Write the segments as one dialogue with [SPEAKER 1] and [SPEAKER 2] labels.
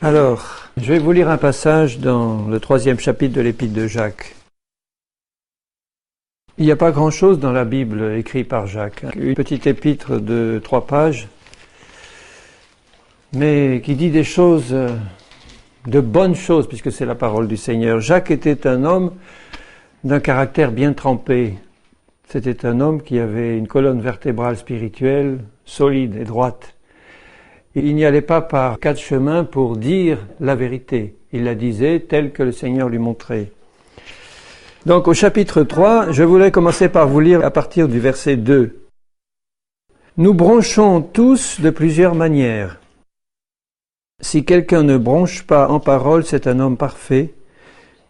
[SPEAKER 1] Alors, je vais vous lire un passage dans le 3e chapitre de l'Épître de Jacques. Il n'y a pas grand-chose dans la Bible écrit par Jacques. Une petite épître de 3 pages, mais qui dit des choses, de bonnes choses, puisque c'est la parole du Seigneur. Jacques était un homme d'un caractère bien trempé. C'était un homme qui avait une colonne vertébrale spirituelle solide et droite. Il n'y allait pas par 4 chemins pour dire la vérité. Il la disait telle que le Seigneur lui montrait. Donc au chapitre 3, je voulais commencer par vous lire à partir du verset 2. Nous bronchons tous de plusieurs manières. Si quelqu'un ne bronche pas en parole, c'est un homme parfait,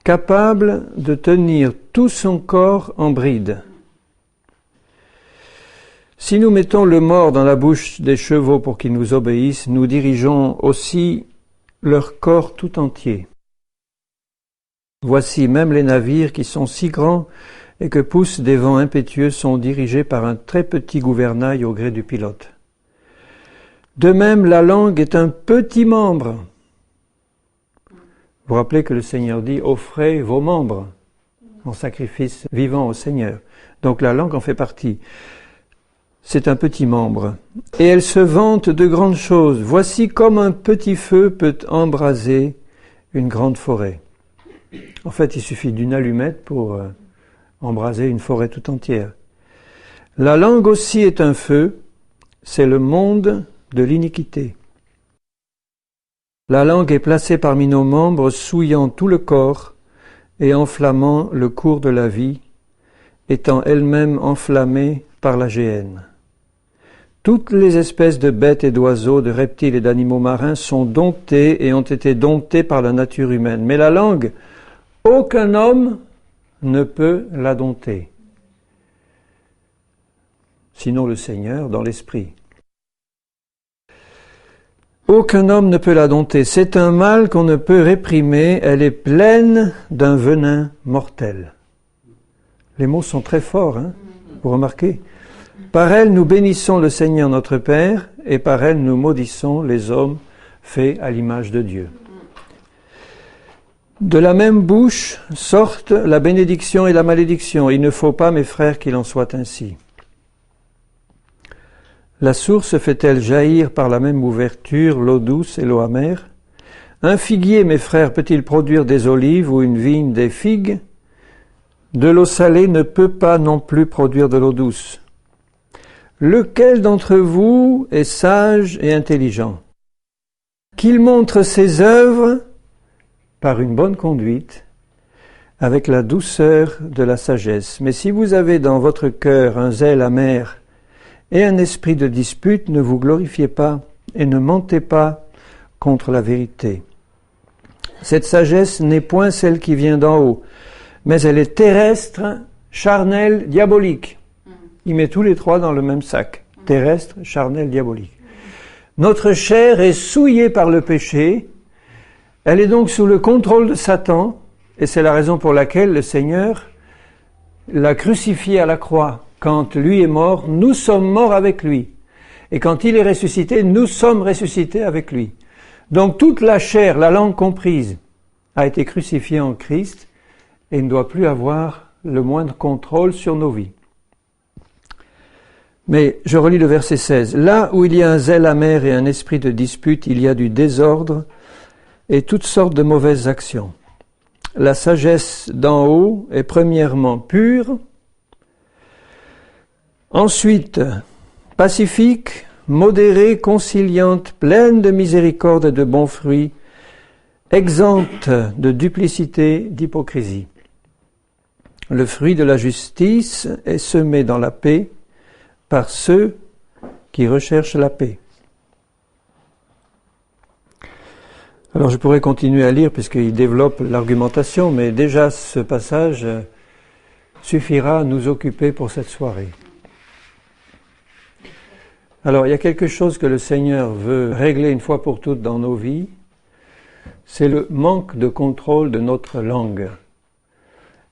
[SPEAKER 1] capable de tenir tout son corps en bride. Si nous mettons le mors dans la bouche des chevaux pour qu'ils nous obéissent, nous dirigeons aussi leur corps tout entier. Voici même les navires qui sont si grands et que poussent des vents impétueux sont dirigés par un très petit gouvernail au gré du pilote. De même, la langue est un petit membre. Vous vous rappelez que le Seigneur dit « Offrez vos membres en sacrifice vivant au Seigneur ». Donc la langue en fait partie. C'est un petit membre. Et elle se vante de grandes choses. Voici comme un petit feu peut embraser une grande forêt. En fait, il suffit d'une allumette pour embraser une forêt tout entière. La langue aussi est un feu, c'est le monde de l'iniquité. La langue est placée parmi nos membres, souillant tout le corps et enflammant le cours de la vie, étant elle-même enflammée par la géhenne. Toutes les espèces de bêtes et d'oiseaux, de reptiles et d'animaux marins sont domptées et ont été domptées par la nature humaine. Mais la langue, aucun homme ne peut la dompter, sinon le Seigneur dans l'esprit. Aucun homme ne peut la dompter. C'est un mal qu'on ne peut réprimer. Elle est pleine d'un venin mortel. Les mots sont très forts, hein, vous remarquez ? Par elle, nous bénissons le Seigneur notre Père, et par elle, nous maudissons les hommes faits à l'image de Dieu. De la même bouche sortent la bénédiction et la malédiction. Il ne faut pas, mes frères, qu'il en soit ainsi. La source fait-elle jaillir par la même ouverture l'eau douce et l'eau amère? Un figuier, mes frères, peut-il produire des olives ou une vigne des figues? De l'eau salée ne peut pas non plus produire de l'eau douce. Lequel d'entre vous est sage et intelligent? Qu'il montre ses œuvres par une bonne conduite, avec la douceur de la sagesse. Mais si vous avez dans votre cœur un zèle amer et un esprit de dispute, ne vous glorifiez pas et ne mentez pas contre la vérité. Cette sagesse n'est point celle qui vient d'en haut, mais elle est terrestre, charnelle, diabolique. Il met tous les 3 dans le même sac. Terrestre, charnel, diabolique. Notre chair est souillée par le péché. Elle est donc sous le contrôle de Satan. Et c'est la raison pour laquelle le Seigneur l'a crucifié à la croix. Quand lui est mort, nous sommes morts avec lui. Et quand il est ressuscité, nous sommes ressuscités avec lui. Donc toute la chair, la langue comprise, a été crucifiée en Christ et ne doit plus avoir le moindre contrôle sur nos vies. Mais je relis le verset 16. Là où il y a un zèle amer et un esprit de dispute, il y a du désordre et toutes sortes de mauvaises actions. La sagesse d'en haut est premièrement pure, ensuite pacifique, modérée, conciliante, pleine de miséricorde et de bons fruits, exempte de duplicité, d'hypocrisie. Le fruit de la justice est semé dans la paix, par ceux qui recherchent la paix. Alors je pourrais continuer à lire puisqu'il développe l'argumentation, mais déjà ce passage suffira à nous occuper pour cette soirée. Alors il y a quelque chose que le Seigneur veut régler une fois pour toutes dans nos vies, c'est le manque de contrôle de notre langue.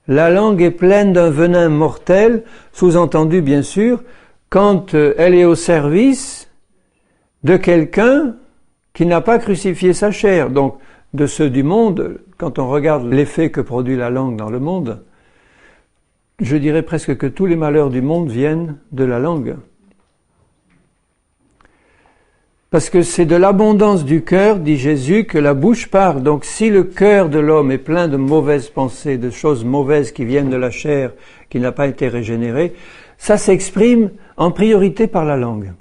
[SPEAKER 1] La langue est pleine d'un venin mortel, sous-entendu bien sûr, quand elle est au service de quelqu'un qui n'a pas crucifié sa chair. Donc, de ceux du monde, quand on regarde l'effet que produit la langue dans le monde, je dirais presque que tous les malheurs du monde viennent de la langue. Parce que c'est de l'abondance du cœur, dit Jésus, que la bouche parle. Donc si le cœur de l'homme est plein de mauvaises pensées, de choses mauvaises qui viennent de la chair, qui n'a pas été régénérée, ça s'exprime en priorité par la langue.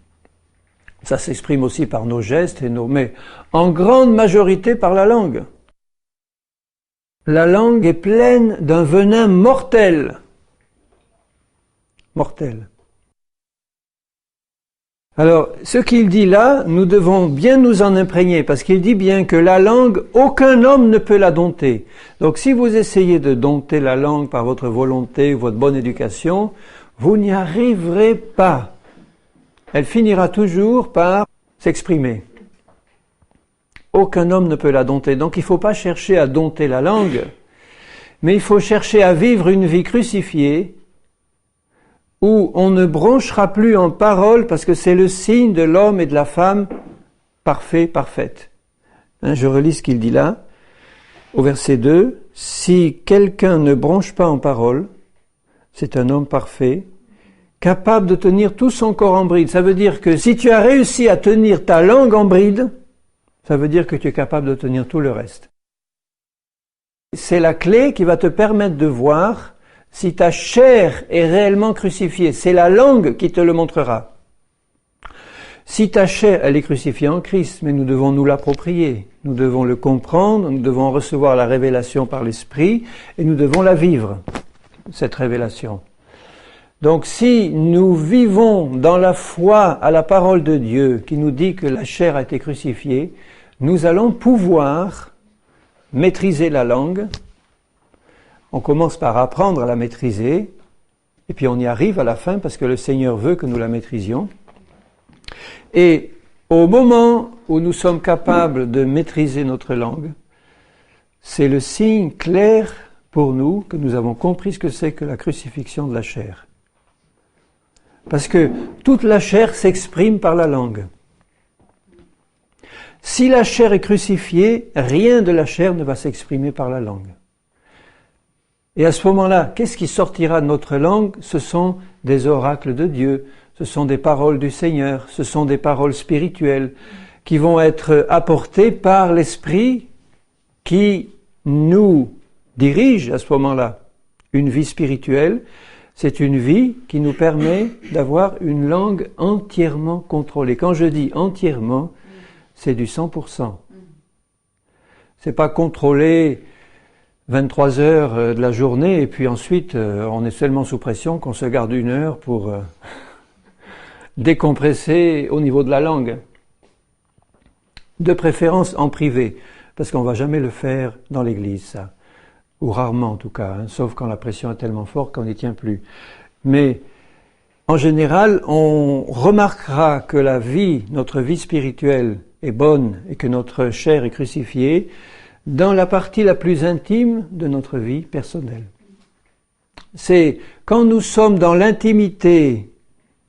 [SPEAKER 1] Ça s'exprime aussi par nos gestes mais en grande majorité par la langue. La langue est pleine d'un venin mortel. Mortel. Alors, ce qu'il dit là, nous devons bien nous en imprégner, parce qu'il dit bien que la langue, aucun homme ne peut la dompter. Donc, si vous essayez de dompter la langue par votre volonté, votre bonne éducation, vous n'y arriverez pas. Elle finira toujours par s'exprimer. Aucun homme ne peut la dompter. Donc, il ne faut pas chercher à dompter la langue, mais il faut chercher à vivre une vie crucifiée, où on ne bronchera plus en parole parce que c'est le signe de l'homme et de la femme parfait, parfaite. Je relis ce qu'il dit là, au verset 2. « Si quelqu'un ne bronche pas en parole, c'est un homme parfait, capable de tenir tout son corps en bride. » Ça veut dire que si tu as réussi à tenir ta langue en bride, ça veut dire que tu es capable de tenir tout le reste. C'est la clé qui va te permettre de voir si ta chair est réellement crucifiée. C'est la langue qui te le montrera. Si ta chair, elle est crucifiée en Christ, mais nous devons nous l'approprier. Nous devons le comprendre, nous devons recevoir la révélation par l'Esprit, et nous devons la vivre, cette révélation. Donc si nous vivons dans la foi à la parole de Dieu, qui nous dit que la chair a été crucifiée, nous allons pouvoir maîtriser la langue. On commence par apprendre à la maîtriser, et puis on y arrive à la fin parce que le Seigneur veut que nous la maîtrisions. Et au moment où nous sommes capables de maîtriser notre langue, c'est le signe clair pour nous que nous avons compris ce que c'est que la crucifixion de la chair. Parce que toute la chair s'exprime par la langue. Si la chair est crucifiée, rien de la chair ne va s'exprimer par la langue. Et à ce moment-là, qu'est-ce qui sortira de notre langue? Ce sont des oracles de Dieu, ce sont des paroles du Seigneur, ce sont des paroles spirituelles qui vont être apportées par l'Esprit qui nous dirige à ce moment-là. Une vie spirituelle, c'est une vie qui nous permet d'avoir une langue entièrement contrôlée. Quand je dis entièrement, c'est du 100%. C'est pas contrôlé 23 heures de la journée et puis ensuite on est seulement sous pression qu'on se garde 1 heure pour décompresser au niveau de la langue. De préférence en privé, parce qu'on va jamais le faire dans l'église, ça. Ou rarement en tout cas, sauf quand la pression est tellement forte qu'on n'y tient plus. Mais en général, on remarquera que notre vie spirituelle est bonne et que notre chair est crucifiée dans la partie la plus intime de notre vie personnelle. C'est quand nous sommes dans l'intimité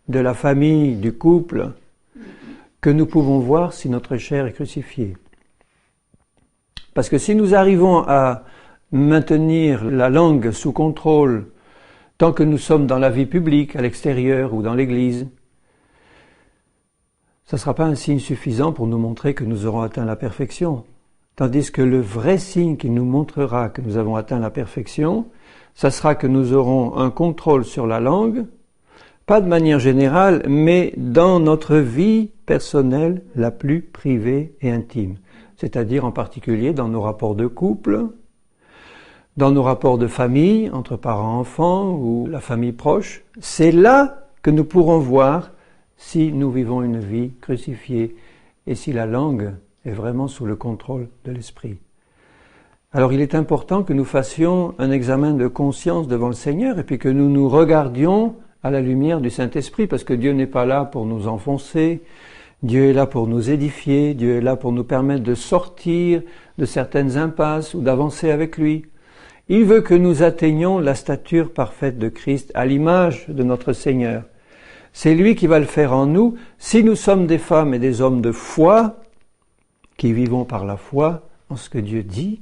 [SPEAKER 1] de la famille, du couple, que nous pouvons voir si notre chair est crucifiée. Parce que si nous arrivons à maintenir la langue sous contrôle tant que nous sommes dans la vie publique, à l'extérieur ou dans l'église, ça ne sera pas un signe suffisant pour nous montrer que nous aurons atteint la perfection. Tandis que le vrai signe qui nous montrera que nous avons atteint la perfection, ça sera que nous aurons un contrôle sur la langue, pas de manière générale, mais dans notre vie personnelle la plus privée et intime. C'est-à-dire en particulier dans nos rapports de couple, dans nos rapports de famille, entre parents-enfants ou la famille proche. C'est là que nous pourrons voir si nous vivons une vie crucifiée et si la langue est vraiment sous le contrôle de l'esprit. Alors il est important que nous fassions un examen de conscience devant le Seigneur et puis que nous nous regardions à la lumière du Saint-Esprit, parce que Dieu n'est pas là pour nous enfoncer, Dieu est là pour nous édifier, Dieu est là pour nous permettre de sortir de certaines impasses ou d'avancer avec lui. Il veut que nous atteignions la stature parfaite de Christ à l'image de notre Seigneur. C'est lui qui va le faire en nous. Si nous sommes des femmes et des hommes de foi, qui vivons par la foi en ce que Dieu dit.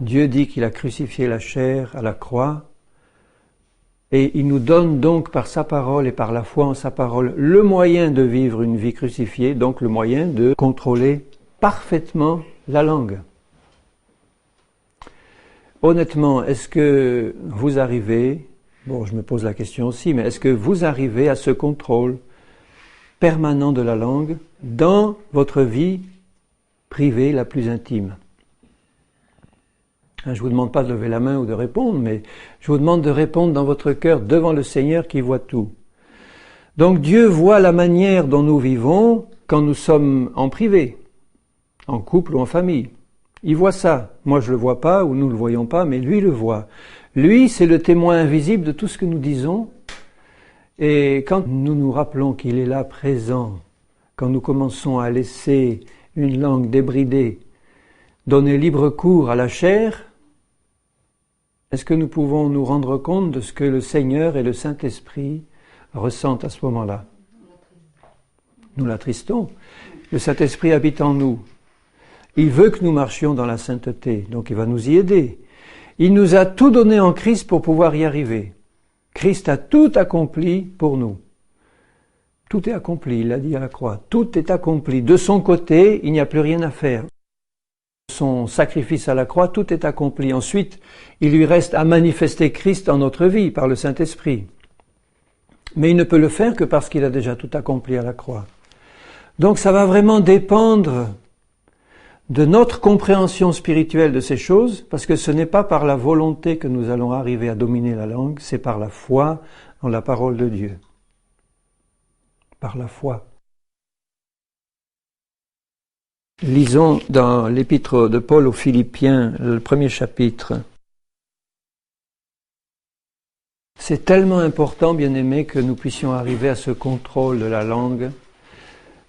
[SPEAKER 1] Dieu dit qu'il a crucifié la chair à la croix, et il nous donne donc par sa parole et par la foi en sa parole le moyen de vivre une vie crucifiée, donc le moyen de contrôler parfaitement la langue. Honnêtement, est-ce que vous arrivez, bon je me pose la question aussi, mais est-ce que vous arrivez à ce contrôle permanent de la langue dans votre vie privée la plus intime? Je ne vous demande pas de lever la main ou de répondre, mais je vous demande de répondre dans votre cœur devant le Seigneur qui voit tout. Donc Dieu voit la manière dont nous vivons quand nous sommes en privé, en couple ou en famille. Il voit ça. Moi je ne le vois pas ou nous ne le voyons pas, mais lui le voit. Lui, c'est le témoin invisible de tout ce que nous disons. Et quand nous nous rappelons qu'il est là présent, quand nous commençons à laisser une langue débridée donner libre cours à la chair, est-ce que nous pouvons nous rendre compte de ce que le Seigneur et le Saint-Esprit ressentent à ce moment-là? Nous l'attristons. Le Saint-Esprit habite en nous. Il veut que nous marchions dans la sainteté, donc il va nous y aider. Il nous a tout donné en Christ pour pouvoir y arriver. Christ a tout accompli pour nous. Tout est accompli, il l'a dit à la croix. Tout est accompli. De son côté, il n'y a plus rien à faire. Son sacrifice à la croix, tout est accompli. Ensuite, il lui reste à manifester Christ en notre vie par le Saint-Esprit. Mais il ne peut le faire que parce qu'il a déjà tout accompli à la croix. Donc ça va vraiment dépendre de notre compréhension spirituelle de ces choses, parce que ce n'est pas par la volonté que nous allons arriver à dominer la langue, c'est par la foi en la parole de Dieu. Par la foi. Lisons dans l'épître de Paul aux Philippiens, le premier chapitre. C'est tellement important, bien-aimés, que nous puissions arriver à ce contrôle de la langue.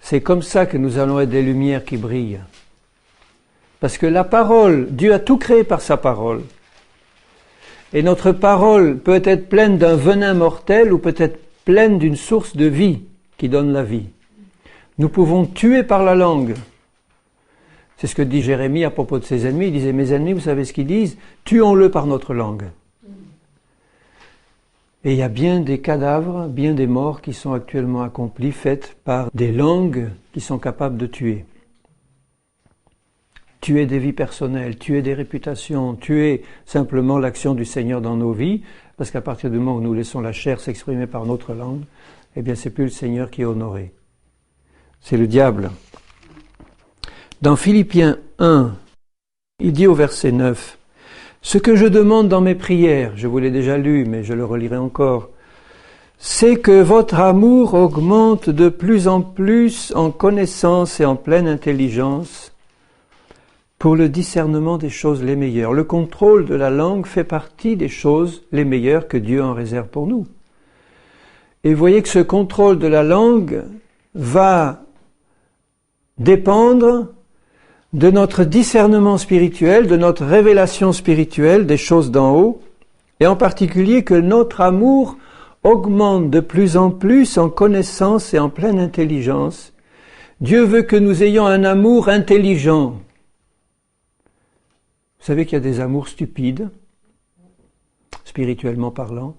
[SPEAKER 1] C'est comme ça que nous allons être des lumières qui brillent. Parce que la parole, Dieu a tout créé par sa parole. Et notre parole peut être pleine d'un venin mortel ou peut être pleine d'une source de vie qui donne la vie. Nous pouvons tuer par la langue. C'est ce que dit Jérémie à propos de ses ennemis. Il disait, mes ennemis, vous savez ce qu'ils disent? Tuons-le par notre langue. Et il y a bien des cadavres, bien des morts qui sont actuellement accomplis, faites par des langues qui sont capables de tuer. Tuer des vies personnelles, tuer des réputations, tuer simplement l'action du Seigneur dans nos vies, parce qu'à partir du moment où nous laissons la chair s'exprimer par notre langue, eh bien c'est plus le Seigneur qui est honoré. C'est le diable. Dans Philippiens 1, il dit au verset 9, « Ce que je demande dans mes prières, je vous l'ai déjà lu, mais je le relirai encore, c'est que votre amour augmente de plus en plus en connaissance et en pleine intelligence pour le discernement des choses les meilleures. » Le contrôle de la langue fait partie des choses les meilleures que Dieu en réserve pour nous. Et vous voyez que ce contrôle de la langue va dépendre de notre discernement spirituel, de notre révélation spirituelle des choses d'en haut, et en particulier que notre amour augmente de plus en plus en connaissance et en pleine intelligence. Dieu veut que nous ayons un amour intelligent. Vous savez qu'il y a des amours stupides, spirituellement parlant.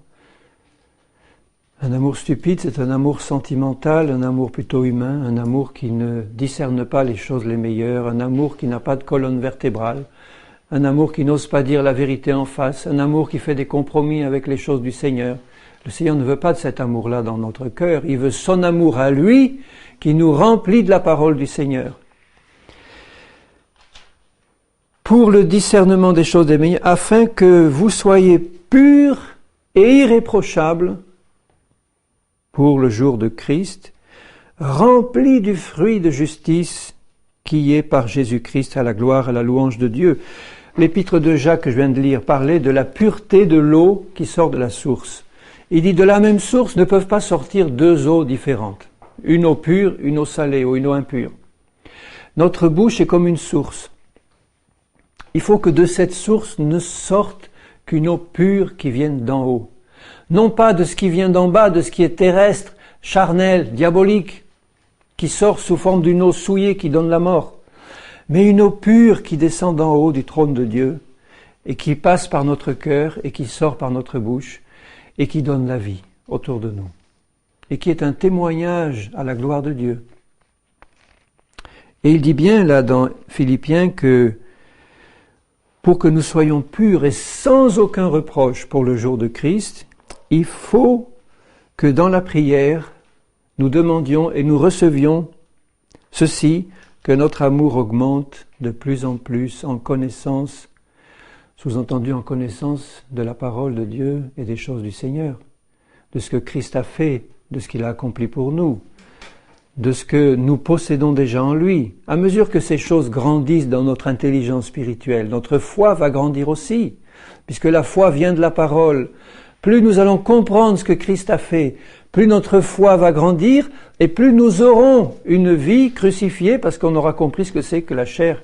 [SPEAKER 1] Un amour stupide, c'est un amour sentimental, un amour plutôt humain, un amour qui ne discerne pas les choses les meilleures, un amour qui n'a pas de colonne vertébrale, un amour qui n'ose pas dire la vérité en face, un amour qui fait des compromis avec les choses du Seigneur. Le Seigneur ne veut pas de cet amour-là dans notre cœur, il veut son amour à lui qui nous remplit de la parole du Seigneur. Pour le discernement des choses des meilleures, afin que vous soyez purs et irréprochables pour le jour de Christ, remplis du fruit de justice qui est par Jésus-Christ à la gloire et à la louange de Dieu. L'épître de Jacques que je viens de lire parlait de la pureté de l'eau qui sort de la source. Il dit de la même source ne peuvent pas sortir deux eaux différentes. Une eau pure, une eau salée ou une eau impure. Notre bouche est comme une source. Il faut que de cette source ne sorte qu'une eau pure qui vienne d'en haut. Non pas de ce qui vient d'en bas, de ce qui est terrestre, charnel, diabolique, qui sort sous forme d'une eau souillée qui donne la mort, mais une eau pure qui descend d'en haut du trône de Dieu et qui passe par notre cœur et qui sort par notre bouche et qui donne la vie autour de nous et qui est un témoignage à la gloire de Dieu. Et il dit bien là dans Philippiens que pour que nous soyons purs et sans aucun reproche pour le jour de Christ, il faut que dans la prière, nous demandions et nous recevions ceci, que notre amour augmente de plus en plus en connaissance, sous-entendu en connaissance de la parole de Dieu et des choses du Seigneur, de ce que Christ a fait, de ce qu'il a accompli pour nous, de ce que nous possédons déjà en lui. À mesure que ces choses grandissent dans notre intelligence spirituelle, notre foi va grandir aussi, puisque la foi vient de la parole. Plus nous allons comprendre ce que Christ a fait, plus notre foi va grandir et plus nous aurons une vie crucifiée parce qu'on aura compris ce que c'est que la chair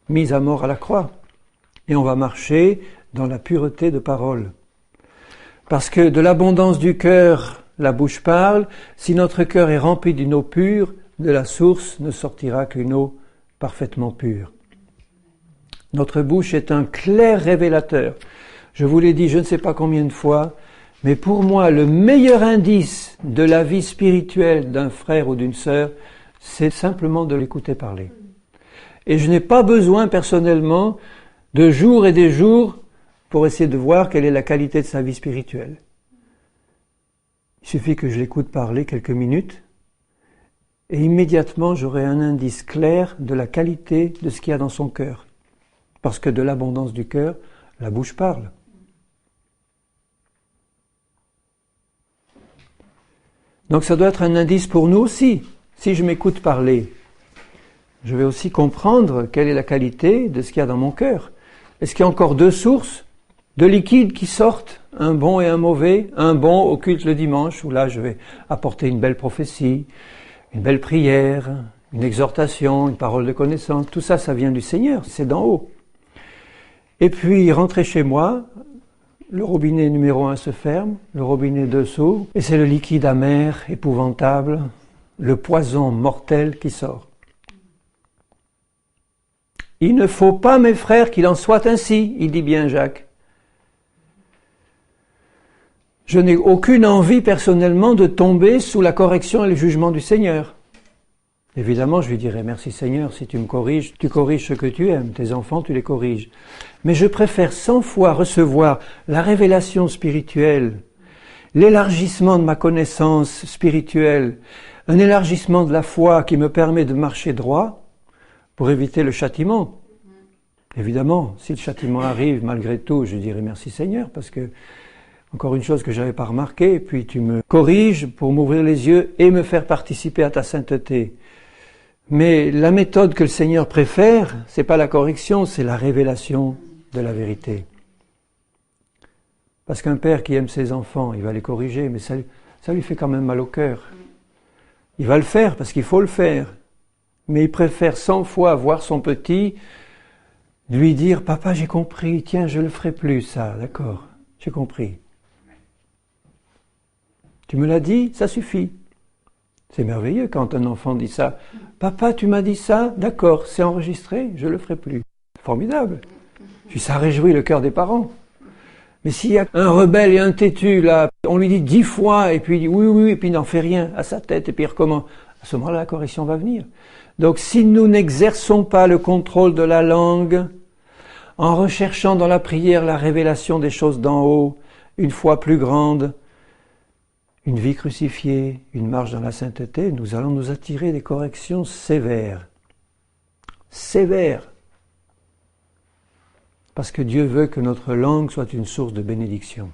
[SPEAKER 1] mise à mort à la croix. Et on va marcher dans la pureté de parole. Parce que de l'abondance du cœur, la bouche parle. Si notre cœur est rempli d'une eau pure, de la source ne sortira qu'une eau parfaitement pure. Notre bouche est un clair révélateur. Je vous l'ai dit je ne sais pas combien de fois, mais pour moi, le meilleur indice de la vie spirituelle d'un frère ou d'une sœur, c'est simplement de l'écouter parler. Et je n'ai pas besoin personnellement de jours et des jours pour essayer de voir quelle est la qualité de sa vie spirituelle. Il suffit que je l'écoute parler quelques minutes et immédiatement j'aurai un indice clair de la qualité de ce qu'il y a dans son cœur. Parce que de l'abondance du cœur, la bouche parle. Donc ça doit être un indice pour nous aussi. Si je m'écoute parler, je vais aussi comprendre quelle est la qualité de ce qu'il y a dans mon cœur. Est-ce qu'il y a encore deux sources de liquide qui sortent, un bon et un mauvais, un bon au culte le dimanche, où là je vais apporter une belle prophétie, une belle prière, une exhortation, une parole de connaissance, tout ça, ça vient du Seigneur, c'est d'en haut. Et puis, rentrer chez moi, le robinet numéro 1 se ferme, le robinet 2 s'ouvre, et c'est le liquide amer, épouvantable, le poison mortel qui sort. Il ne faut pas, mes frères, qu'il en soit ainsi, il dit bien Jacques. Je n'ai aucune envie personnellement de tomber sous la correction et le jugement du Seigneur. Évidemment, je lui dirai merci Seigneur, si tu me corriges, tu corriges ce que tu aimes, tes enfants, tu les corriges. Mais je préfère 100 fois recevoir la révélation spirituelle, l'élargissement de ma connaissance spirituelle, un élargissement de la foi qui me permet de marcher droit pour éviter le châtiment. Évidemment, si le châtiment arrive, malgré tout, je dirai merci Seigneur, parce que encore une chose que je n'avais pas remarqué, puis tu me corriges pour m'ouvrir les yeux et me faire participer à ta sainteté. Mais la méthode que le Seigneur préfère, c'est pas la correction, c'est la révélation de la vérité. Parce qu'un père qui aime ses enfants, il va les corriger, mais ça lui fait quand même mal au cœur. Il va le faire parce qu'il faut le faire. Mais il préfère 100 fois voir son petit lui dire « Papa, j'ai compris, tiens, je le ferai plus, ça, d'accord, j'ai compris. Tu me l'as dit, ça suffit. » C'est merveilleux quand un enfant dit ça. « Papa, tu m'as dit ça, d'accord, c'est enregistré, je le ferai plus. » Formidable. Puis ça réjouit le cœur des parents. Mais s'il y a un rebelle et un têtu, là, on lui dit 10 fois, et puis il dit oui, oui, et puis il n'en fait rien à sa tête, et puis il recommence. À ce moment-là, la correction va venir. Donc si nous n'exerçons pas le contrôle de la langue, en recherchant dans la prière la révélation des choses d'en haut, une foi plus grande, une vie crucifiée, une marche dans la sainteté, nous allons nous attirer des corrections sévères. Sévères. Parce que Dieu veut que notre langue soit une source de bénédiction.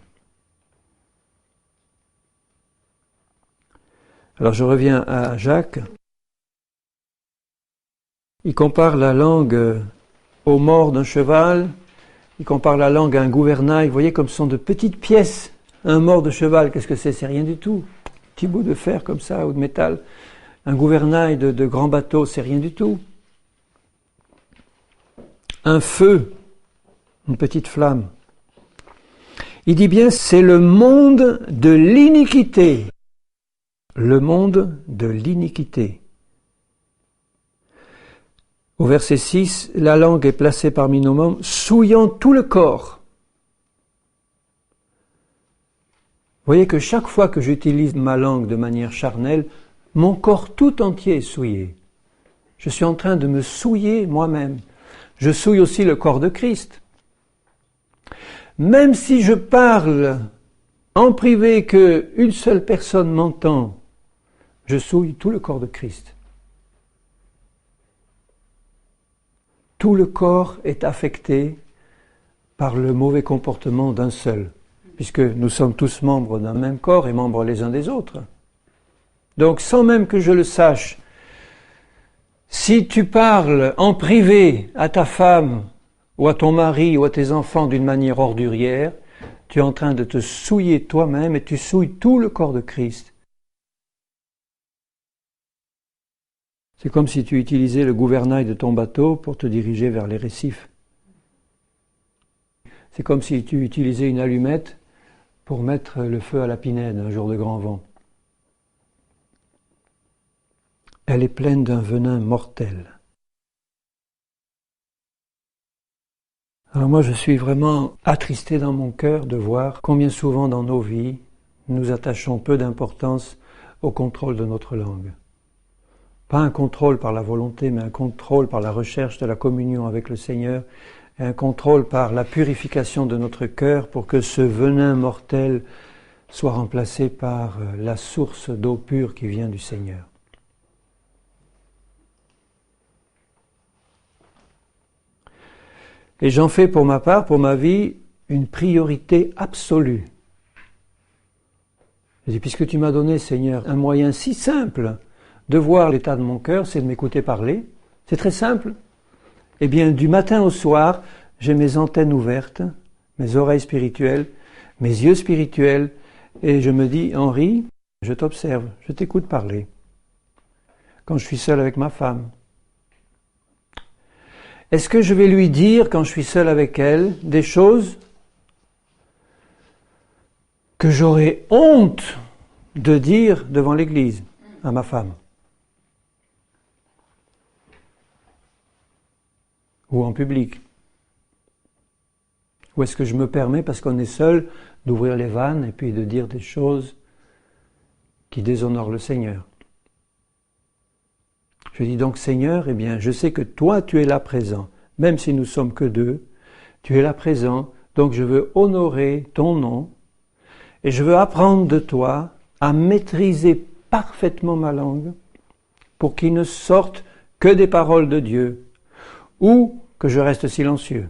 [SPEAKER 1] Alors je reviens à Jacques. Il compare la langue au mors d'un cheval, il compare la langue à un gouvernail, vous voyez comme ce sont de petites pièces. Un mors de cheval, qu'est-ce que c'est? C'est rien du tout. Petit bout de fer comme ça, ou de métal. Un gouvernail de grand bateau, c'est rien du tout. Un feu, une petite flamme. Il dit bien, c'est le monde de l'iniquité. Le monde de l'iniquité. Au verset 6, la langue est placée parmi nos membres, souillant tout le corps. Vous voyez que chaque fois que j'utilise ma langue de manière charnelle, mon corps tout entier est souillé. Je suis en train de me souiller moi-même. Je souille aussi le corps de Christ. Même si je parle en privé qu'une seule personne m'entend, je souille tout le corps de Christ. Tout le corps est affecté par le mauvais comportement d'un seul, puisque nous sommes tous membres d'un même corps et membres les uns des autres. Donc, sans même que je le sache, si tu parles en privé à ta femme ou à ton mari ou à tes enfants d'une manière ordurière, tu es en train de te souiller toi-même et tu souilles tout le corps de Christ. C'est comme si tu utilisais le gouvernail de ton bateau pour te diriger vers les récifs. C'est comme si tu utilisais une allumette pour mettre le feu à la pinède un jour de grand vent. Elle est pleine d'un venin mortel. Alors moi, je suis vraiment attristé dans mon cœur de voir combien souvent dans nos vies, nous attachons peu d'importance au contrôle de notre langue. Pas un contrôle par la volonté, mais un contrôle par la recherche de la communion avec le Seigneur, et un contrôle par la purification de notre cœur pour que ce venin mortel soit remplacé par la source d'eau pure qui vient du Seigneur. Et j'en fais pour ma part, pour ma vie, une priorité absolue. Je dis, puisque tu m'as donné, Seigneur, un moyen si simple de voir l'état de mon cœur, c'est de m'écouter parler. C'est très simple. Eh bien, du matin au soir, j'ai mes antennes ouvertes, mes oreilles spirituelles, mes yeux spirituels, et je me dis, Henri, je t'observe, je t'écoute parler. Quand je suis seul avec ma femme, est-ce que je vais lui dire, quand je suis seul avec elle, des choses que j'aurais honte de dire devant l'Église à ma femme? Ou en public? Ou est-ce que je me permets, parce qu'on est seul, d'ouvrir les vannes et puis de dire des choses qui déshonorent le Seigneur? Je dis donc, Seigneur, eh bien, je sais que toi, tu es là présent. Même si nous sommes que deux, tu es là présent. Donc, je veux honorer ton nom et je veux apprendre de toi à maîtriser parfaitement ma langue pour qu'il ne sorte que des paroles de Dieu ou que je reste silencieux.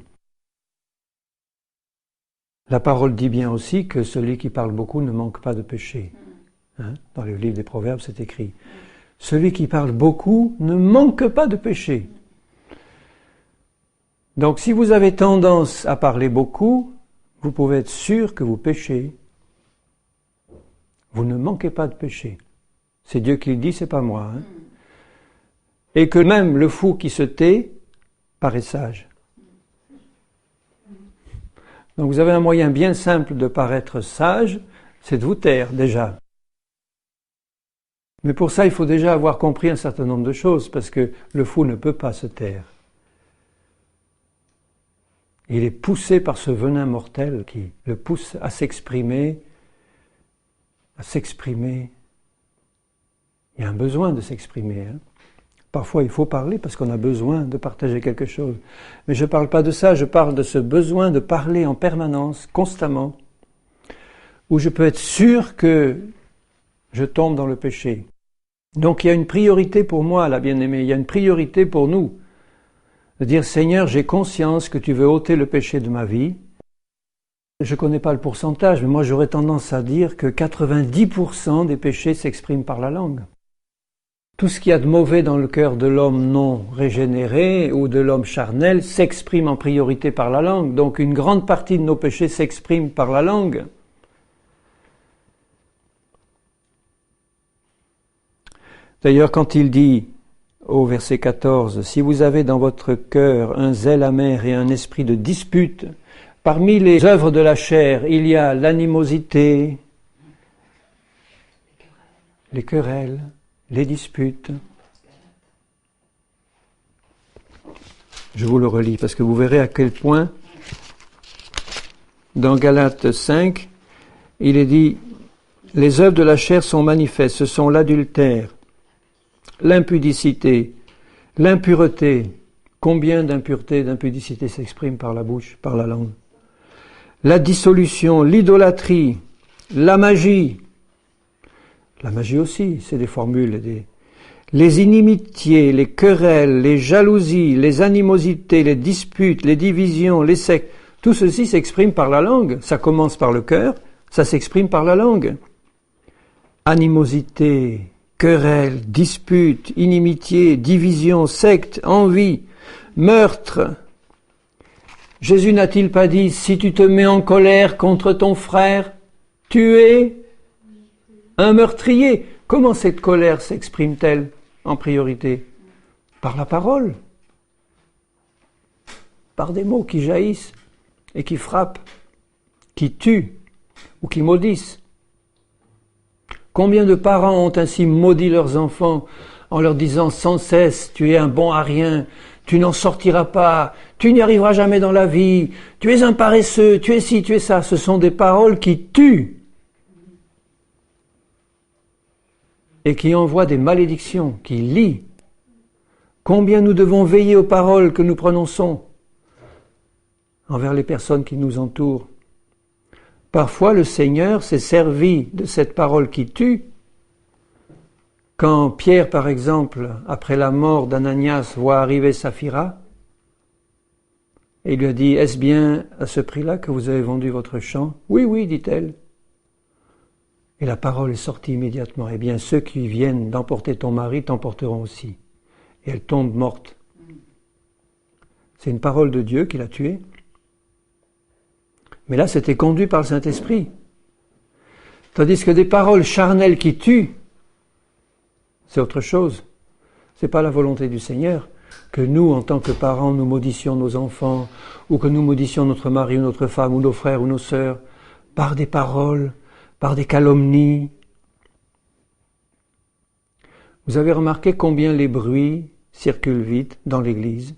[SPEAKER 1] La parole dit bien aussi que celui qui parle beaucoup ne manque pas de péché. Dans le livre des Proverbes, c'est écrit. Celui qui parle beaucoup ne manque pas de péché. Donc si vous avez tendance à parler beaucoup, vous pouvez être sûr que vous péchez. Vous ne manquez pas de péché. C'est Dieu qui le dit, c'est pas moi. Et que même le fou qui se tait paraît sage. Donc vous avez un moyen bien simple de paraître sage, c'est de vous taire déjà. Mais pour ça, il faut déjà avoir compris un certain nombre de choses, parce que le fou ne peut pas se taire. Il est poussé par ce venin mortel qui le pousse à s'exprimer. Il y a un besoin de s'exprimer. Parfois, il faut parler parce qu'on a besoin de partager quelque chose. Mais je ne parle pas de ça, je parle de ce besoin de parler en permanence, constamment, où je peux être sûr que je tombe dans le péché. Donc il y a une priorité pour moi, la bien-aimée, il y a une priorité pour nous. De dire, Seigneur, j'ai conscience que tu veux ôter le péché de ma vie. Je ne connais pas le pourcentage, mais moi j'aurais tendance à dire que 90% des péchés s'expriment par la langue. Tout ce qu'il y a de mauvais dans le cœur de l'homme non régénéré ou de l'homme charnel s'exprime en priorité par la langue. Donc une grande partie de nos péchés s'exprime par la langue. D'ailleurs, quand il dit au verset 14, « Si vous avez dans votre cœur un zèle amer et un esprit de dispute, parmi les œuvres de la chair, il y a l'animosité, les querelles, les disputes. » Je vous le relis parce que vous verrez à quel point, dans Galates 5, il est dit « Les œuvres de la chair sont manifestes, ce sont l'adultère, l'impudicité, l'impureté. » Combien d'impureté, d'impudicité s'exprime par la bouche, par la langue? La dissolution, l'idolâtrie, la magie. La magie aussi, c'est des formules. Les inimitiés, les querelles, les jalousies, les animosités, les disputes, les divisions, les sectes. Tout ceci s'exprime par la langue. Ça commence par le cœur, ça s'exprime par la langue. Animosité, querelles, disputes, inimitié, division, secte, envie, meurtre. Jésus n'a-t-il pas dit, si tu te mets en colère contre ton frère, tu es un meurtrier? Comment cette colère s'exprime-t-elle en priorité? Par la parole, par des mots qui jaillissent et qui frappent, qui tuent ou qui maudissent. Combien de parents ont ainsi maudit leurs enfants en leur disant sans cesse, tu es un bon à rien, tu n'en sortiras pas, tu n'y arriveras jamais dans la vie, tu es un paresseux, tu es ci, tu es ça. Ce sont des paroles qui tuent et qui envoient des malédictions, qui lient. Combien nous devons veiller aux paroles que nous prononçons envers les personnes qui nous entourent. Parfois, le Seigneur s'est servi de cette parole qui tue. Quand Pierre, par exemple, après la mort d'Ananias, voit arriver Saphira, et il lui a dit « Est-ce bien à ce prix-là que vous avez vendu votre champ ?»« Oui, oui, dit-elle. » Et la parole est sortie immédiatement. « Eh bien, ceux qui viennent d'emporter ton mari t'emporteront aussi. » Et elle tombe morte. C'est une parole de Dieu qui l'a tuée. Mais là, c'était conduit par le Saint-Esprit. Tandis que des paroles charnelles qui tuent, c'est autre chose. C'est pas la volonté du Seigneur que nous, en tant que parents, nous maudissions nos enfants, ou que nous maudissions notre mari ou notre femme, ou nos frères ou nos sœurs, par des paroles, par des calomnies. Vous avez remarqué combien les bruits circulent vite dans l'Église,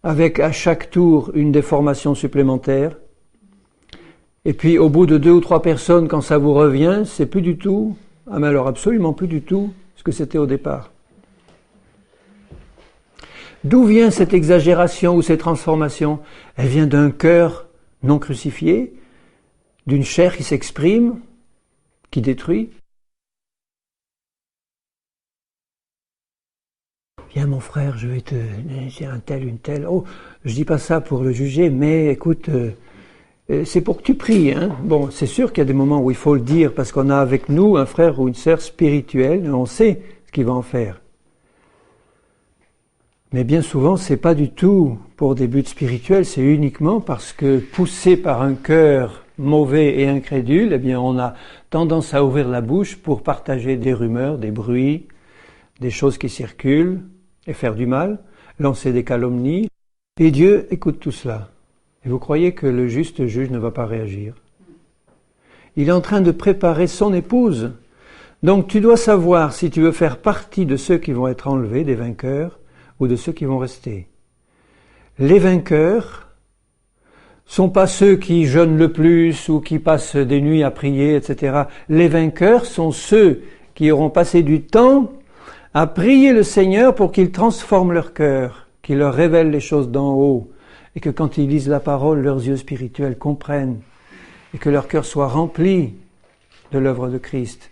[SPEAKER 1] avec à chaque tour une déformation supplémentaire. Et puis au bout de 2 ou 3 personnes, quand ça vous revient, c'est plus du tout, mais alors absolument plus du tout, ce que c'était au départ. D'où vient cette exagération ou cette transformation? Elle vient d'un cœur non crucifié, d'une chair qui s'exprime, qui détruit. Viens mon frère, je vais te dire un tel, une telle. Oh, je dis pas ça pour le juger, mais écoute, c'est pour que tu pries. Hein. Bon, c'est sûr qu'il y a des moments où il faut le dire, parce qu'on a avec nous un frère ou une sœur spirituelle, et on sait ce qu'il va en faire. Mais bien souvent, c'est pas du tout pour des buts spirituels, c'est uniquement parce que, poussé par un cœur mauvais et incrédule, eh bien, on a tendance à ouvrir la bouche pour partager des rumeurs, des bruits, des choses qui circulent, et faire du mal, lancer des calomnies. Et Dieu écoute tout cela. Et vous croyez que le juste juge ne va pas réagir? Il est en train de préparer son épouse. Donc tu dois savoir si tu veux faire partie de ceux qui vont être enlevés, des vainqueurs, ou de ceux qui vont rester. Les vainqueurs sont pas ceux qui jeûnent le plus ou qui passent des nuits à prier, etc. Les vainqueurs sont ceux qui auront passé du temps à prier le Seigneur pour qu'il transforme leur cœur, qu'il leur révèle les choses d'en haut, et que quand ils lisent la parole, leurs yeux spirituels comprennent, et que leur cœur soit rempli de l'œuvre de Christ.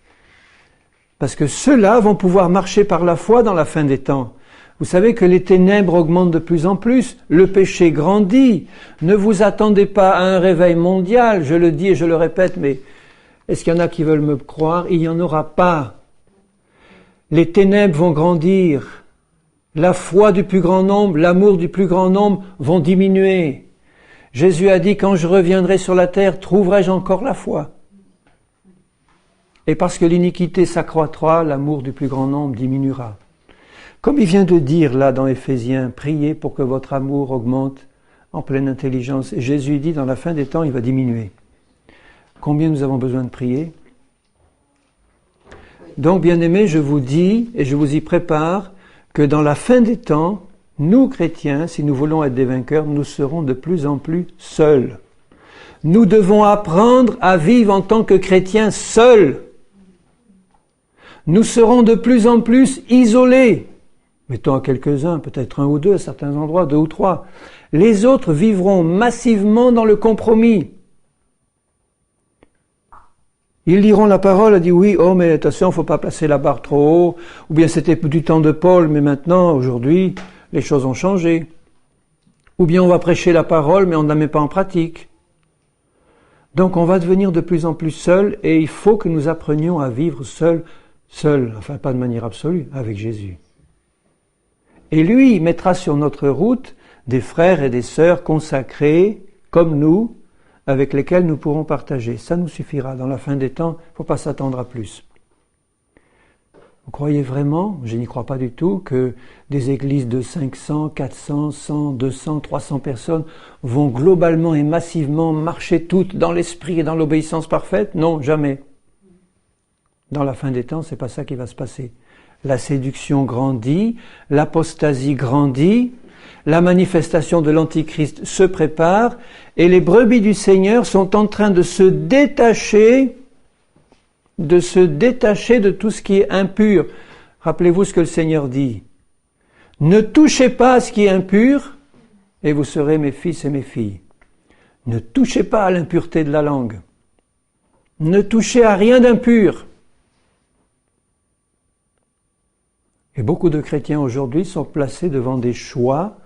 [SPEAKER 1] Parce que ceux-là vont pouvoir marcher par la foi dans la fin des temps. Vous savez que les ténèbres augmentent de plus en plus, le péché grandit. Ne vous attendez pas à un réveil mondial, je le dis et je le répète, mais est-ce qu'il y en a qui veulent me croire? Il n'y en aura pas. Les ténèbres vont grandir. La foi du plus grand nombre, l'amour du plus grand nombre vont diminuer. Jésus a dit, quand je reviendrai sur la terre, trouverai-je encore la foi? Et parce que l'iniquité s'accroîtra, l'amour du plus grand nombre diminuera. Comme il vient de dire là dans Éphésiens, priez pour que votre amour augmente en pleine intelligence. Et Jésus dit, dans la fin des temps, il va diminuer. Combien nous avons besoin de prier? Donc, bien-aimés, je vous dis, et je vous y prépare, que dans la fin des temps, Nous, chrétiens, si nous voulons être des vainqueurs, nous serons de plus en plus seuls. Nous devons apprendre à vivre en tant que chrétiens seuls. Nous serons de plus en plus isolés. Mettons à quelques-uns, peut-être un ou deux à certains endroits, 2 ou 3. Les autres vivront massivement dans le compromis. Ils liront la parole et disent oui, oh mais attention, il ne faut pas placer la barre trop haut, ou bien c'était du temps de Paul, mais maintenant, aujourd'hui, les choses ont changé. Ou bien on va prêcher la parole, mais on ne la met pas en pratique. Donc on va devenir de plus en plus seuls, et il faut que nous apprenions à vivre seuls, enfin pas de manière absolue, avec Jésus. Et lui, il mettra sur notre route des frères et des sœurs consacrés, comme nous, avec lesquels nous pourrons partager. Ça nous suffira. Dans la fin des temps, il ne faut pas s'attendre à plus. Vous croyez vraiment, je n'y crois pas du tout, que des églises de 500, 400, 100, 200, 300 personnes vont globalement et massivement marcher toutes dans l'esprit et dans l'obéissance parfaite? Non, jamais. Dans la fin des temps, c'est pas ça qui va se passer. La séduction grandit, l'apostasie grandit, la manifestation de l'Antichrist se prépare et les brebis du Seigneur sont en train de se détacher de tout ce qui est impur. Rappelez-vous ce que le Seigneur dit. Ne touchez pas à ce qui est impur et vous serez mes fils et mes filles. Ne touchez pas à l'impureté de la langue. Ne touchez à rien d'impur. Et beaucoup de chrétiens aujourd'hui sont placés devant des choix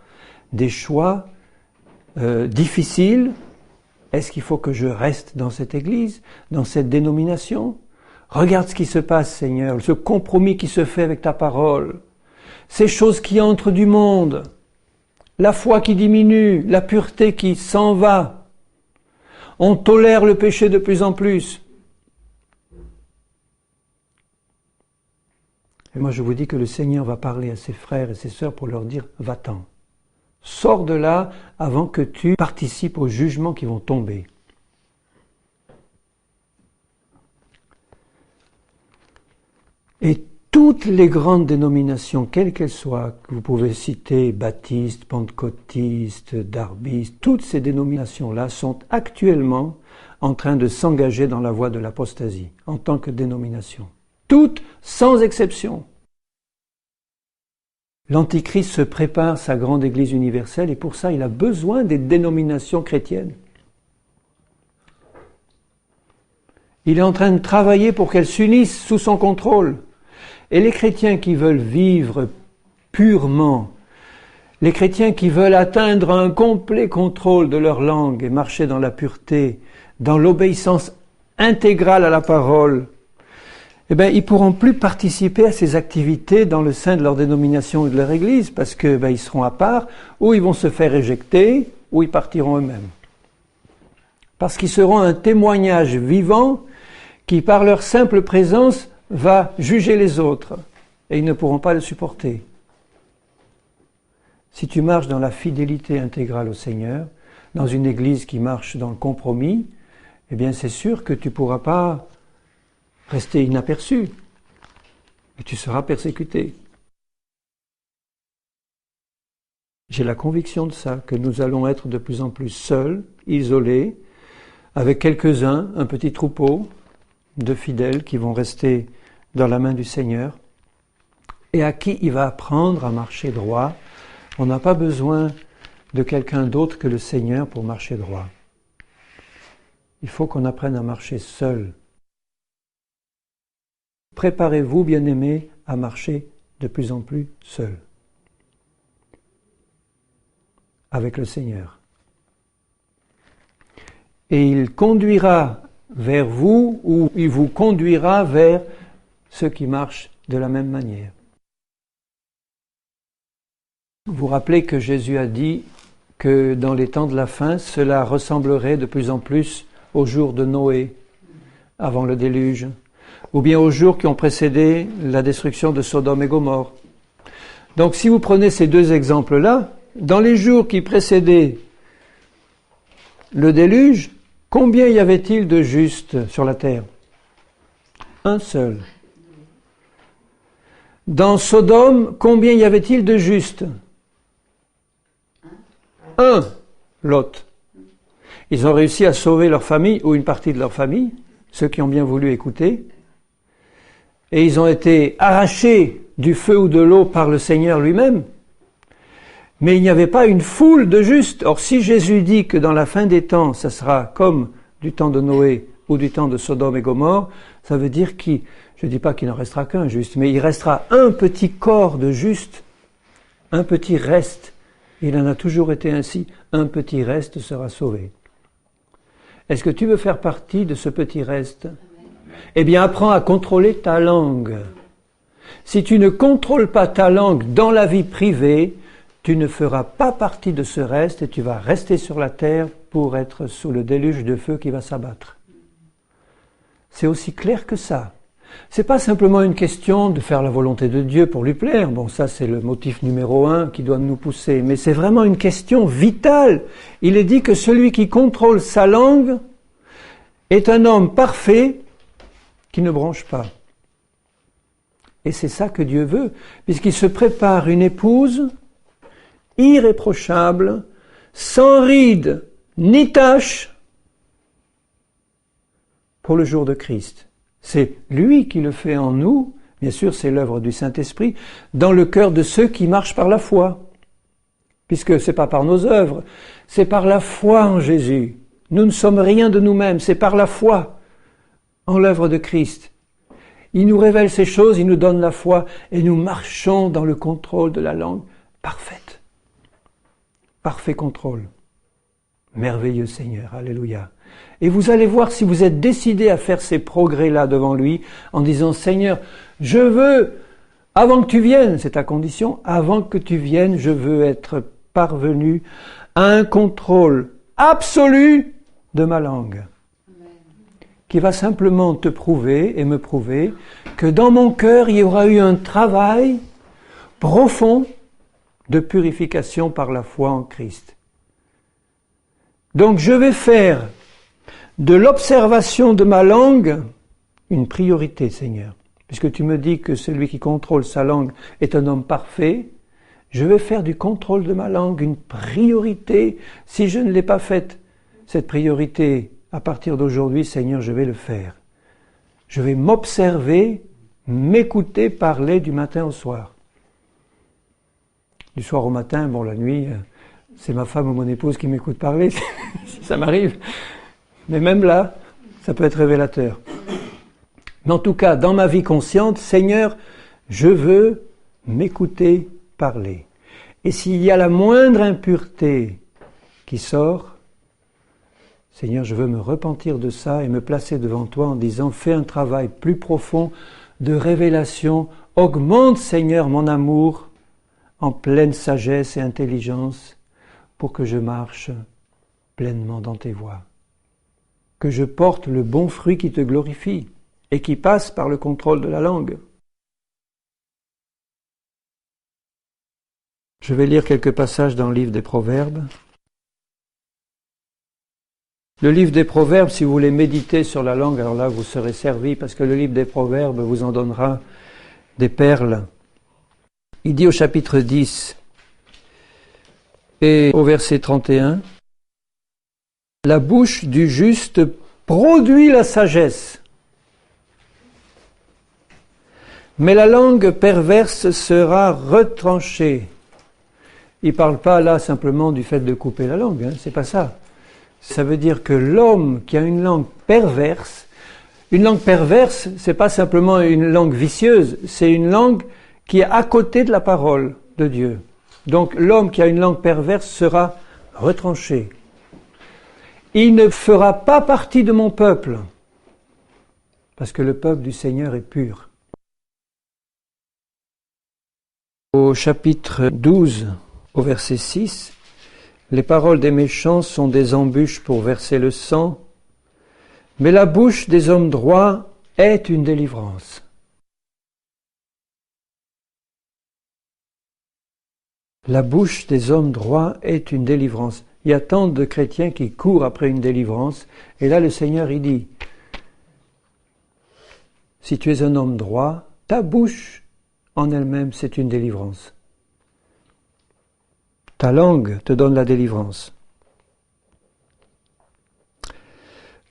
[SPEAKER 1] difficiles. Est-ce qu'il faut que je reste dans cette église, dans cette dénomination? Regarde ce qui se passe, Seigneur, ce compromis qui se fait avec ta parole, ces choses qui entrent du monde, la foi qui diminue, la pureté qui s'en va. On tolère le péché de plus en plus. Et moi je vous dis que le Seigneur va parler à ses frères et ses sœurs pour leur dire « Va-t'en ». Sors de là avant que tu participes aux jugements qui vont tomber. Et toutes les grandes dénominations, quelles qu'elles soient, que vous pouvez citer, baptistes, pentecôtistes, darbistes, toutes ces dénominations-là sont actuellement en train de s'engager dans la voie de l'apostasie, en tant que dénomination. Toutes, sans exception. L'Antichrist se prépare sa grande Église universelle et pour ça il a besoin des dénominations chrétiennes. Il est en train de travailler pour qu'elles s'unissent sous son contrôle. Et les chrétiens qui veulent vivre purement, les chrétiens qui veulent atteindre un complet contrôle de leur langue et marcher dans la pureté, dans l'obéissance intégrale à la parole, eh bien, ils pourront plus participer à ces activités dans le sein de leur dénomination ou de leur église, parce que ils seront à part, ou ils vont se faire éjecter, ou ils partiront eux-mêmes. Parce qu'ils seront un témoignage vivant qui, par leur simple présence, va juger les autres, et ils ne pourront pas le supporter. Si tu marches dans la fidélité intégrale au Seigneur, dans une église qui marche dans le compromis, eh bien, c'est sûr que tu ne pourras pas rester inaperçu, et tu seras persécuté. J'ai la conviction de ça, que nous allons être de plus en plus seuls, isolés, avec quelques-uns, un petit troupeau de fidèles qui vont rester dans la main du Seigneur, et à qui il va apprendre à marcher droit. On n'a pas besoin de quelqu'un d'autre que le Seigneur pour marcher droit. Il faut qu'on apprenne à marcher seul. Préparez-vous, bien-aimés, à marcher de plus en plus seul, avec le Seigneur. Et il conduira vers vous, ou il vous conduira vers ceux qui marchent de la même manière. Vous vous rappelez que Jésus a dit que dans les temps de la fin, cela ressemblerait de plus en plus aux jours de Noé, avant le déluge, ou bien aux jours qui ont précédé la destruction de Sodome et Gomorrhe. Donc si vous prenez ces deux exemples-là, dans les jours qui précédaient le déluge, combien y avait-il de justes sur la terre? Un seul. Dans Sodome, combien y avait-il de justes? un Lot. Ils ont réussi à sauver leur famille, ou une partie de leur famille, ceux qui ont bien voulu écouter, et ils ont été arrachés du feu ou de l'eau par le Seigneur lui-même. Mais il n'y avait pas une foule de justes. Or, si Jésus dit que dans la fin des temps, ça sera comme du temps de Noé ou du temps de Sodome et Gomorrhe, ça veut dire je ne dis pas qu'il n'en restera qu'un juste, mais il restera un petit corps de justes, un petit reste. Il en a toujours été ainsi. Un petit reste sera sauvé. Est-ce que tu veux faire partie de ce petit reste? Eh bien, apprends à contrôler ta langue. Si tu ne contrôles pas ta langue dans la vie privée, tu ne feras pas partie de ce reste et tu vas rester sur la terre pour être sous le déluge de feu qui va s'abattre. C'est aussi clair que ça. C'est pas simplement une question de faire la volonté de Dieu pour lui plaire. Bon, ça c'est le motif numéro 1 qui doit nous pousser. Mais c'est vraiment une question vitale. Il est dit que celui qui contrôle sa langue est un homme parfait qui ne bronche pas. Et c'est ça que Dieu veut, puisqu'il se prépare une épouse irréprochable, sans ride ni tache, pour le jour de Christ. C'est lui qui le fait en nous, bien sûr c'est l'œuvre du Saint-Esprit, dans le cœur de ceux qui marchent par la foi. Puisque c'est pas par nos œuvres, c'est par la foi en Jésus. Nous ne sommes rien de nous-mêmes, c'est par la foi en l'œuvre de Christ. Il nous révèle ces choses, il nous donne la foi, et nous marchons dans le contrôle de la langue parfaite. Parfait contrôle. Merveilleux Seigneur, alléluia. Et vous allez voir si vous êtes décidé à faire ces progrès-là devant lui, en disant, Seigneur, je veux, avant que tu viennes, c'est ta condition, avant que tu viennes, je veux être parvenu à un contrôle absolu de ma langue, qui va simplement te prouver et me prouver que dans mon cœur, il y aura eu un travail profond de purification par la foi en Christ. Donc je vais faire de l'observation de ma langue une priorité, Seigneur. Puisque tu me dis que celui qui contrôle sa langue est un homme parfait, je vais faire du contrôle de ma langue une priorité. Si je ne l'ai pas faite, cette priorité, à partir d'aujourd'hui, Seigneur, je vais le faire. Je vais m'observer, m'écouter parler du matin au soir. Du soir au matin, bon, la nuit, c'est ma femme ou mon épouse qui m'écoute parler, ça m'arrive. Mais même là, ça peut être révélateur. Mais en tout cas, dans ma vie consciente, Seigneur, je veux m'écouter parler. Et s'il y a la moindre impureté qui sort, Seigneur, je veux me repentir de ça et me placer devant toi en disant, fais un travail plus profond de révélation, augmente, Seigneur, mon amour en pleine sagesse et intelligence pour que je marche pleinement dans tes voies. Que je porte le bon fruit qui te glorifie et qui passe par le contrôle de la langue. Je vais lire quelques passages dans le livre des Proverbes. Le livre des Proverbes, si vous voulez méditer sur la langue, alors là vous serez servis parce que le livre des Proverbes vous en donnera des perles. Il dit au chapitre 10 et au verset 31, « La bouche du juste produit la sagesse, mais la langue perverse sera retranchée. » Il ne parle pas là simplement du fait de couper la langue, c'est pas ça. Ça veut dire que l'homme qui a une langue perverse, c'est pas simplement une langue vicieuse, c'est une langue qui est à côté de la parole de Dieu. Donc l'homme qui a une langue perverse sera retranché. Il ne fera pas partie de mon peuple, parce que le peuple du Seigneur est pur. Au chapitre 12, au verset 6, les paroles des méchants sont des embûches pour verser le sang, mais la bouche des hommes droits est une délivrance. La bouche des hommes droits est une délivrance. Il y a tant de chrétiens qui courent après une délivrance, et là le Seigneur il dit, si tu es un homme droit, ta bouche en elle-même c'est une délivrance. Ta langue te donne la délivrance.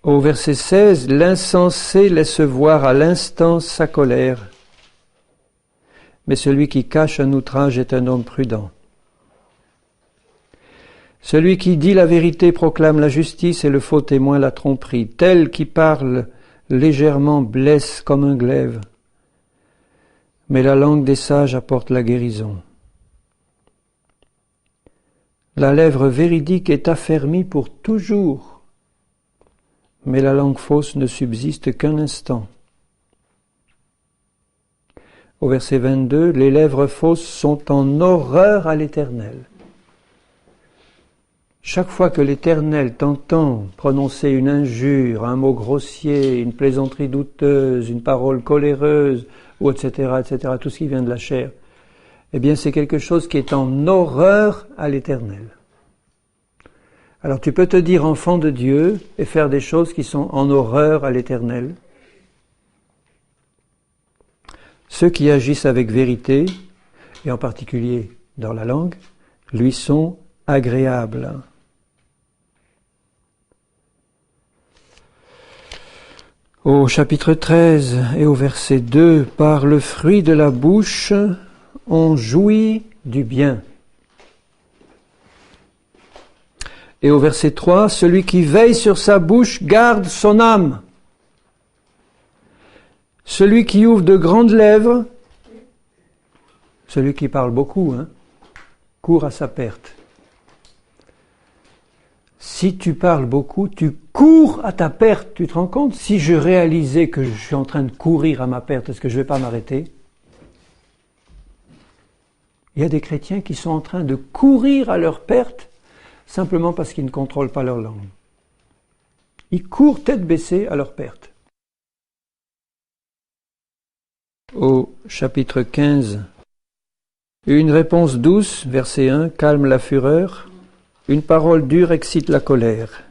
[SPEAKER 1] Au verset 16, l'insensé laisse voir à l'instant sa colère, mais celui qui cache un outrage est un homme prudent. Celui qui dit la vérité proclame la justice et le faux témoin la tromperie. Tel qui parle légèrement blesse comme un glaive, mais la langue des sages apporte la guérison. La lèvre véridique est affermie pour toujours, mais la langue fausse ne subsiste qu'un instant. Au verset 22, les lèvres fausses sont en horreur à l'Éternel. Chaque fois que l'Éternel t'entend prononcer une injure, un mot grossier, une plaisanterie douteuse, une parole coléreuse, ou etc., tout ce qui vient de la chair, eh bien c'est quelque chose qui est en horreur à l'Éternel. Alors tu peux te dire enfant de Dieu et faire des choses qui sont en horreur à l'Éternel. Ceux qui agissent avec vérité, et en particulier dans la langue, lui sont agréables. Au chapitre 13 et au verset 2, par le fruit de la bouche, on jouit du bien. Et au verset 3, celui qui veille sur sa bouche garde son âme. Celui qui ouvre de grandes lèvres, celui qui parle beaucoup, court à sa perte. Si tu parles beaucoup, tu cours à ta perte. Tu te rends compte? Si je réalisais que je suis en train de courir à ma perte, est-ce que je ne vais pas m'arrêter? Il y a des chrétiens qui sont en train de courir à leur perte simplement parce qu'ils ne contrôlent pas leur langue. Ils courent tête baissée à leur perte. Au chapitre 15, une réponse douce, verset 1, calme la fureur. Une parole dure excite la colère.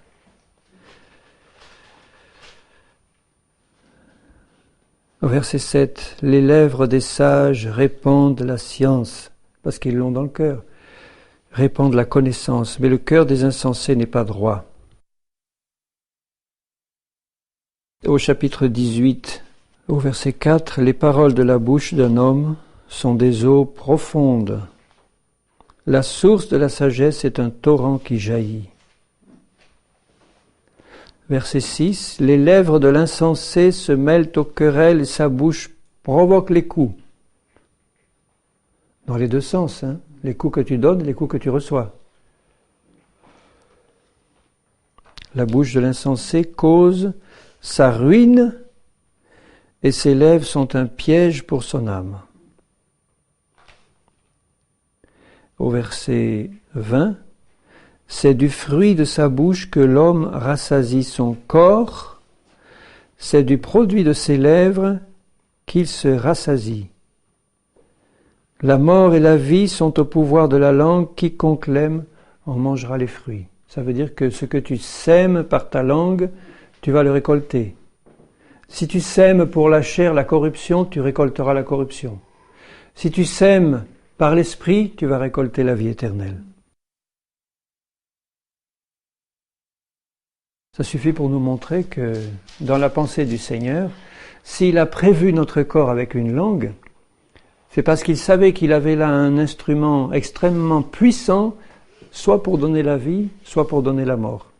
[SPEAKER 1] Au verset 7, les lèvres des sages répandent la science, parce qu'ils l'ont dans le cœur, répandent la connaissance, mais le cœur des insensés n'est pas droit. Au chapitre 18, au verset 4, les paroles de la bouche d'un homme sont des eaux profondes. La source de la sagesse est un torrent qui jaillit. Verset 6, les lèvres de l'insensé se mêlent aux querelles et sa bouche provoque les coups. Dans les deux sens, les coups que tu donnes et les coups que tu reçois. La bouche de l'insensé cause sa ruine et ses lèvres sont un piège pour son âme. Au verset 20, c'est du fruit de sa bouche que l'homme rassasie son corps, c'est du produit de ses lèvres qu'il se rassasie. La mort et la vie sont au pouvoir de la langue, quiconque l'aime en mangera les fruits. Ça veut dire que ce que tu sèmes par ta langue, tu vas le récolter. Si tu sèmes pour la chair la corruption, tu récolteras la corruption. Si tu sèmes par l'esprit, tu vas récolter la vie éternelle. Ça suffit pour nous montrer que dans la pensée du Seigneur, s'il a prévu notre corps avec une langue, c'est parce qu'il savait qu'il avait là un instrument extrêmement puissant, soit pour donner la vie, soit pour donner la mort.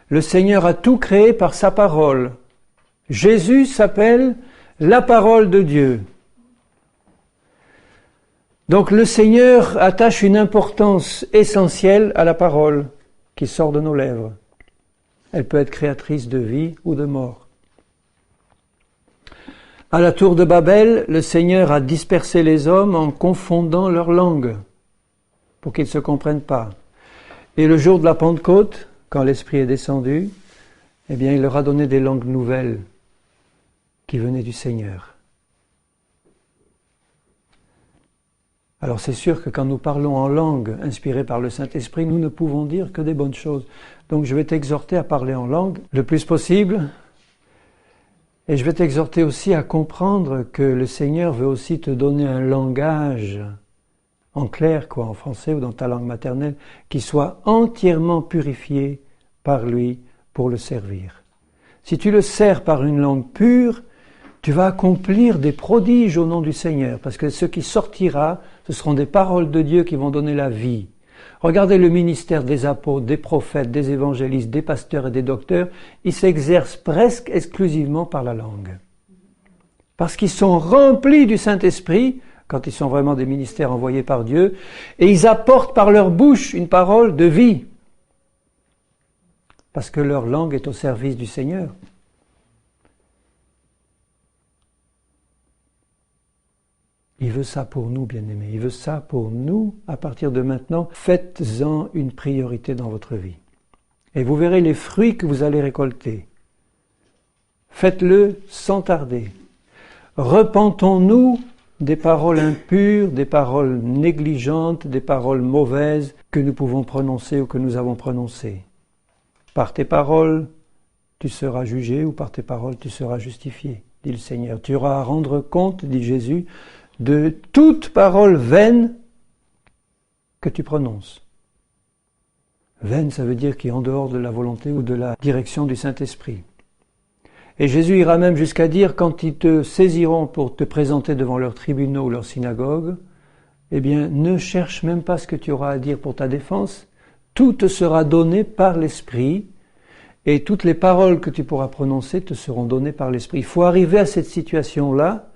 [SPEAKER 1] Le Seigneur a tout créé par sa parole. Jésus s'appelle la parole de Dieu. Donc le Seigneur attache une importance essentielle à la parole qui sort de nos lèvres. Elle peut être créatrice de vie ou de mort. À la tour de Babel, le Seigneur a dispersé les hommes en confondant leurs langues pour qu'ils ne se comprennent pas. Et le jour de la Pentecôte, quand l'Esprit est descendu, eh bien, il leur a donné des langues nouvelles qui venaient du Seigneur. Alors c'est sûr que quand nous parlons en langue inspirée par le Saint-Esprit, nous ne pouvons dire que des bonnes choses. Donc je vais t'exhorter à parler en langue le plus possible. Et je vais t'exhorter aussi à comprendre que le Seigneur veut aussi te donner un langage en clair, en français ou dans ta langue maternelle, qui soit entièrement purifié par lui pour le servir. Si tu le sers par une langue pure, tu vas accomplir des prodiges au nom du Seigneur, parce que ce qui sortira, ce seront des paroles de Dieu qui vont donner la vie. Regardez le ministère des apôtres, des prophètes, des évangélistes, des pasteurs et des docteurs, ils s'exercent presque exclusivement par la langue. Parce qu'ils sont remplis du Saint-Esprit, quand ils sont vraiment des ministères envoyés par Dieu, et ils apportent par leur bouche une parole de vie. Parce que leur langue est au service du Seigneur. Il veut ça pour nous, bien-aimés. Il veut ça pour nous. À partir de maintenant, faites-en une priorité dans votre vie. Et vous verrez les fruits que vous allez récolter. Faites-le sans tarder. Repentons-nous des paroles impures, des paroles négligentes, des paroles mauvaises que nous pouvons prononcer ou que nous avons prononcées. Par tes paroles, tu seras jugé, ou par tes paroles, tu seras justifié, dit le Seigneur. Tu auras à rendre compte, dit Jésus, de toute parole vaine que tu prononces. Vaine, ça veut dire qui est en dehors de la volonté ou de la direction du Saint-Esprit. Et Jésus ira même jusqu'à dire, quand ils te saisiront pour te présenter devant leurs tribunaux ou leurs synagogues, eh bien, ne cherche même pas ce que tu auras à dire pour ta défense. Tout te sera donné par l'Esprit, et toutes les paroles que tu pourras prononcer te seront données par l'Esprit. Il faut arriver à cette situation-là,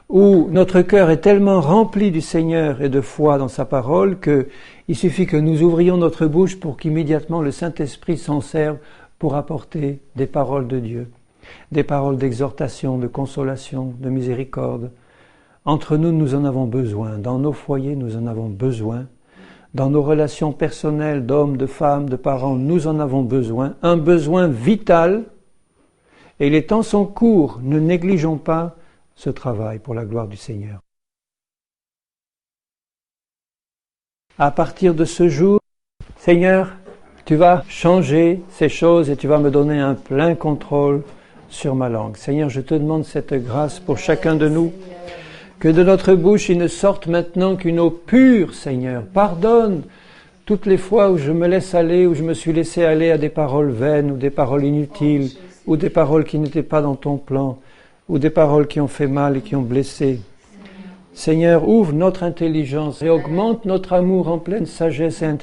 [SPEAKER 1] où notre cœur est tellement rempli du Seigneur et de foi dans sa parole qu'il suffit que nous ouvrions notre bouche pour qu'immédiatement le Saint-Esprit s'en serve pour apporter des paroles de Dieu, des paroles d'exhortation, de consolation, de miséricorde. Entre nous, nous en avons besoin. Dans nos foyers, nous en avons besoin. Dans nos relations personnelles d'hommes, de femmes, de parents, nous en avons besoin. Un besoin vital. Et les temps sont courts. Ne négligeons pas ce travail pour la gloire du Seigneur. À partir de ce jour, Seigneur, tu vas changer ces choses et tu vas me donner un plein contrôle sur ma langue. Seigneur, je te demande cette grâce pour chacun de nous, que de notre bouche il ne sorte maintenant qu'une eau pure, Seigneur. Pardonne toutes les fois où je me laisse aller, où je me suis laissé aller à des paroles vaines ou des paroles inutiles, ou des paroles qui n'étaient pas dans ton plan, ou des paroles qui ont fait mal et qui ont blessé. Seigneur, ouvre notre intelligence et augmente notre amour en pleine sagesse et intelligence.